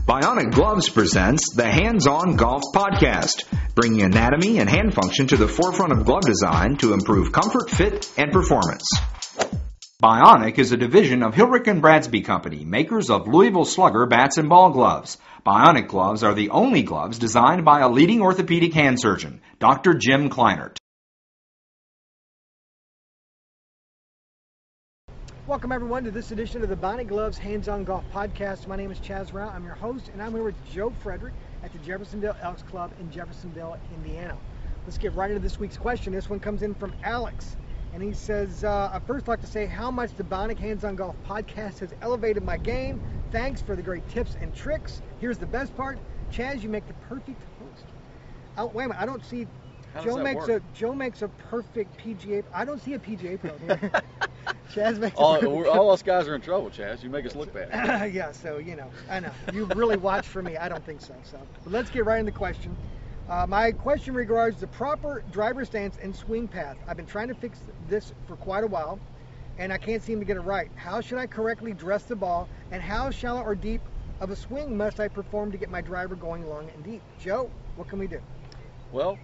Bionic Gloves presents the Hands-On Golf Podcast, bringing anatomy and hand function to the forefront of glove design to improve comfort, fit, and performance. Bionic is a division of Hilrick & Bradsby Company, makers of Louisville Slugger bats and ball gloves. Bionic gloves are the only gloves designed by a leading orthopedic hand surgeon, Dr. Jim Kleinert. Welcome everyone to this edition of the Bionic Gloves Hands-On Golf Podcast. My name is Chaz Rao. I'm your host, and I'm here with Joe Frederick at the Jeffersonville Elks Club in Jeffersonville, Indiana. Let's get right into this week's question. This one comes in from Alex, and he says, I'd first like to say how much the Bionic Hands-On Golf Podcast has elevated my game. Thanks for the great tips and tricks. Here's the best part. Chaz, you make the perfect host. Oh, wait a minute, I don't see... Joe makes a perfect PGA. I don't see a PGA Pro here. Chaz makes all us guys are in trouble, Chaz. You make us look bad. Yeah, so I know you really watch for me. I don't think so. But let's get right into the question. My question regards the proper driver stance and swing path. I've been trying to fix this for quite a while, and I can't seem to get it right. How should I correctly dress the ball, and how shallow or deep of a swing must I perform to get my driver going long and deep? Joe, what can we do? Well,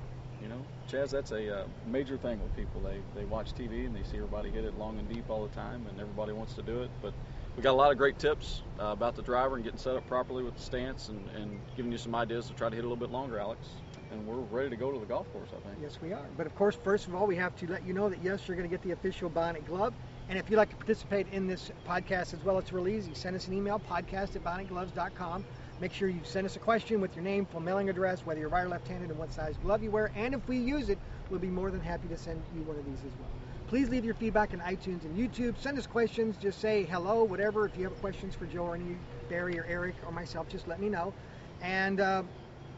Chaz, that's a major thing with people. They watch TV and they see everybody hit it long and deep all the time, and everybody wants to do it. But we got a lot of great tips about the driver and getting set up properly with the stance and giving you some ideas to try to hit a little bit longer, Alex. And we're ready to go to the golf course, I think. Yes, we are. But of course, first of all, we have to let you know that yes, you're going to get the official Bionic glove. And if you'd like to participate in this podcast as well, it's real easy. Send us an email, podcast@bionicgloves.com. Make sure you send us a question with your name, full mailing address, whether you're right or left-handed, and what size glove you wear. And if we use it, we'll be more than happy to send you one of these as well. Please leave your feedback on iTunes and YouTube. Send us questions. Just say hello, whatever. If you have questions for Joe or any, Barry or Eric or myself, just let me know. And,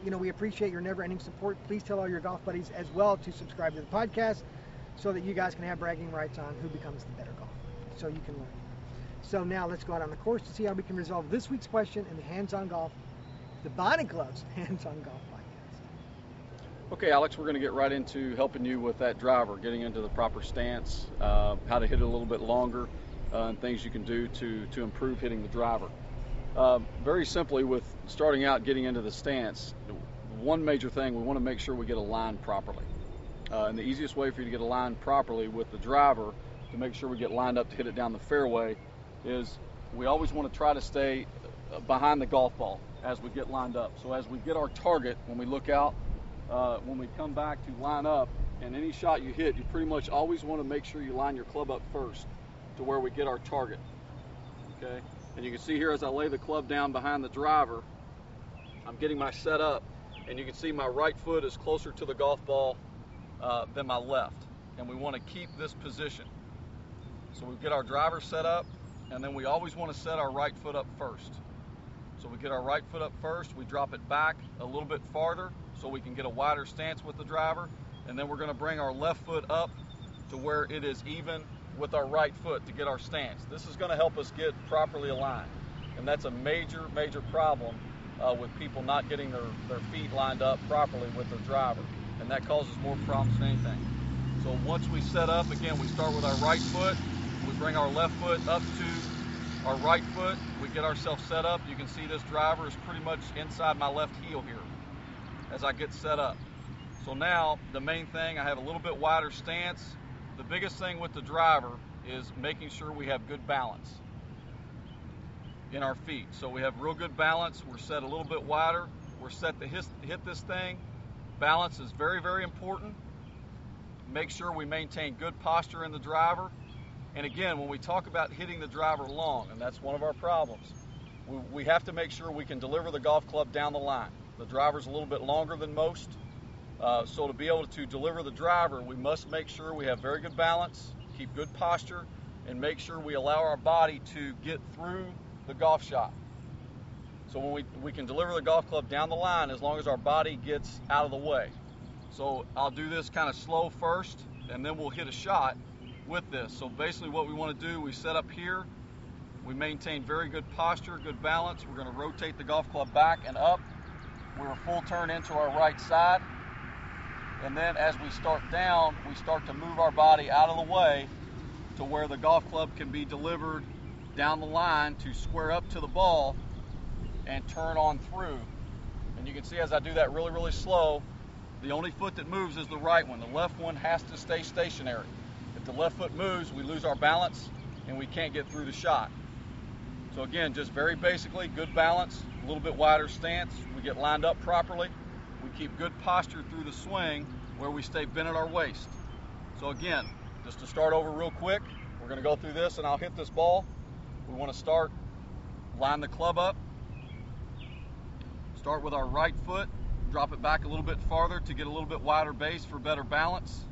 we appreciate your never-ending support. Please tell all your golf buddies as well to subscribe to the podcast so that you guys can have bragging rights on who becomes the better golfer, so you can learn. So now let's go out on the course to see how we can resolve this week's question in the Hands-On Golf, the Bionic Gloves Hands-On Golf Podcast. Okay, Alex, we're going to get right into helping you with that driver, getting into the proper stance, how to hit it a little bit longer, and things you can do to improve hitting the driver. Very simply, with starting out getting into the stance, one major thing, we want to make sure we get aligned properly. And the easiest way for you to get aligned properly with the driver to make sure we get lined up to hit it down the fairway is we always want to try to stay behind the golf ball as we get lined up. So as we get our target, when we look out, when we come back to line up, and any shot you hit, you pretty much always want to make sure you line your club up first to where we get our target. Okay? And you can see here as I lay the club down behind the driver, I'm getting my set up, and you can see my right foot is closer to the golf ball than my left. And we want to keep this position. So we get our driver set up, and then we always want to set our right foot up first. So we get our right foot up first, we drop it back a little bit farther so we can get a wider stance with the driver, and then we're going to bring our left foot up to where it is even with our right foot to get our stance. This is going to help us get properly aligned, and that's a major problem with people not getting their feet lined up properly with their driver, and that causes more problems than anything. So once we set up, again, we start with our right foot, we bring our left foot up to our right foot, we get ourselves set up. You can see this driver is pretty much inside my left heel here as I get set up. So now the main thing, I have a little bit wider stance. The biggest thing with the driver is making sure we have good balance in our feet. So we have real good balance, we're set a little bit wider, we're set to hit this thing. Balance is very, very important. Make sure we maintain good posture in the driver. And again, when we talk about hitting the driver long, and that's one of our problems, we have to make sure we can deliver the golf club down the line. The driver's a little bit longer than most, so to be able to deliver the driver, we must make sure we have very good balance, keep good posture, and make sure we allow our body to get through the golf shot. So when we can deliver the golf club down the line as long as our body gets out of the way. So I'll do this kind of slow first, and then we'll hit a shot with this. So basically what we want to do, we set up here, we maintain very good posture, good balance. We're going to rotate the golf club back and up. We're a full turn into our right side. And then as we start down, we start to move our body out of the way to where the golf club can be delivered down the line to square up to the ball and turn on through. And you can see as I do that really, really slow, the only foot that moves is the right one. The left one has to stay stationary. If the left foot moves, we lose our balance and we can't get through the shot. So again, just very basically, good balance, a little bit wider stance. We get lined up properly. We keep good posture through the swing where we stay bent at our waist. So again, just to start over real quick, we're going to go through this and I'll hit this ball. We want to start, line the club up. Start with our right foot, drop it back a little bit farther to get a little bit wider base for better balance.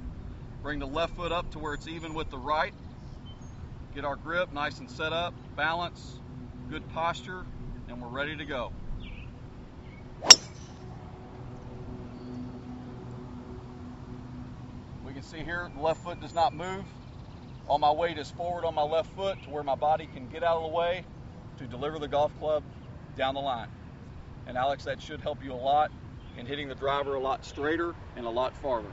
Bring the left foot up to where it's even with the right. Get our grip nice and set up, balance, good posture, and we're ready to go. We can see here the left foot does not move. All my weight is forward on my left foot to where my body can get out of the way to deliver the golf club down the line. And Alex, that should help you a lot in hitting the driver a lot straighter and a lot farther.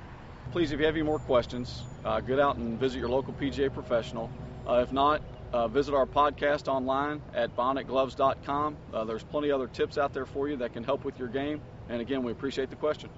Please, if you have any more questions, get out and visit your local PGA professional. If not, visit our podcast online at bionicgloves.com. There's plenty of other tips out there for you that can help with your game. And again, we appreciate the question.